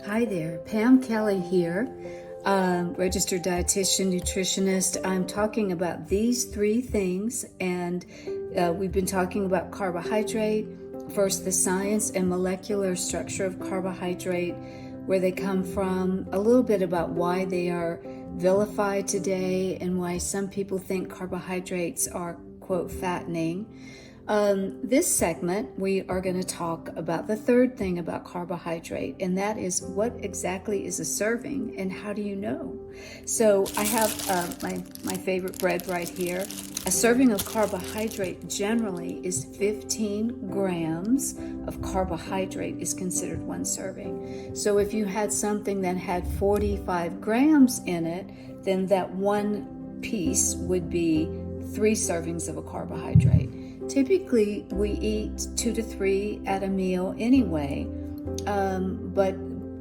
Hi there, Pam Kelly here, registered dietitian, nutritionist. I'm talking about these three things, and we've been talking about carbohydrate. First, the science and molecular structure of carbohydrate, where they come from, a little bit about why they are vilified today and why some people think carbohydrates are, quote, fattening. This segment, we are going to talk about the third thing about carbohydrate, and that is what exactly is a serving and how do you know? So I have my favorite bread right here. A serving of carbohydrate generally is 15 grams of carbohydrate is considered one serving. So if you had something that had 45 grams in it, then that one piece would be 3 servings of a carbohydrate. Typically, we eat 2 to 3 at a meal anyway, but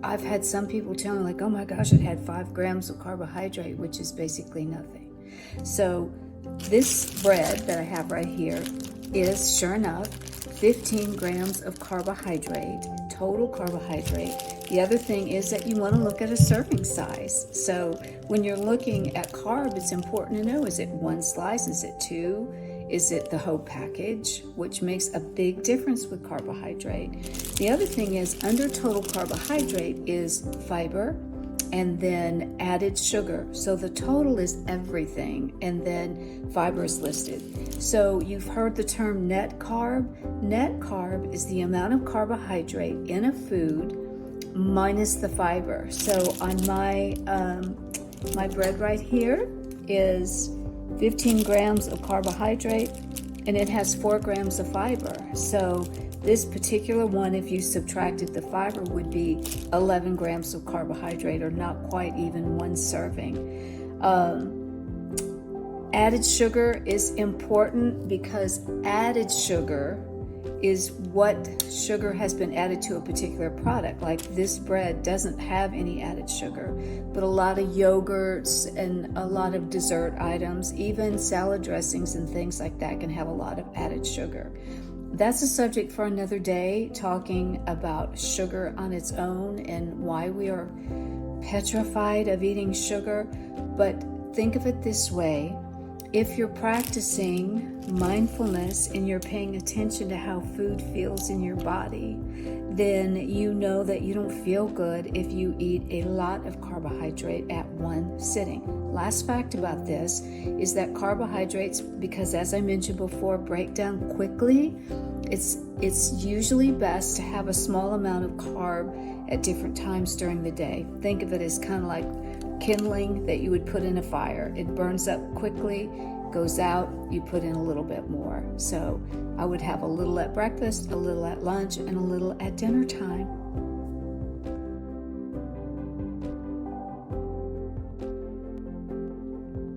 I've had some people tell me like, oh my gosh, it had 5 grams of carbohydrate, which is basically nothing. So this bread that I have right here is, sure enough, 15 grams of carbohydrate, total carbohydrate. The other thing is that you want to look at a serving size. So when you're looking at carb, it's important to know, is it 1 slice? Is it 2? Is it the whole package, which makes a big difference with carbohydrate. The other thing is, under total carbohydrate is fiber and then added sugar. So the total is everything, and then fiber is listed. So you've heard the term net carb. Net carb is the amount of carbohydrate in a food minus the fiber. So on my bread right here is 15 grams of carbohydrate, and it has 4 grams of fiber. So this particular one, if you subtracted the fiber, would be 11 grams of carbohydrate, or not quite even 1 serving. Added sugar is important because added sugar is what sugar has been added to a particular product. Like this bread doesn't have any added sugar, but a lot of yogurts and a lot of dessert items, even salad dressings and things like that, can have a lot of added sugar. That's a subject for another day, talking about sugar on its own and why we are petrified of eating sugar. But think of it this way. If you're practicing mindfulness and you're paying attention to how food feels in your body, then you know that you don't feel good if you eat a lot of carbohydrate at one sitting. Last fact about this is that carbohydrates, because as I mentioned before, break down quickly, it's usually best to have a small amount of carb at different times during the day. Think of it as kind of like kindling that you would put in a fire. It burns up quickly, goes out, you put in a little bit more. So I would have a little at breakfast, a little at lunch, and a little at dinner time.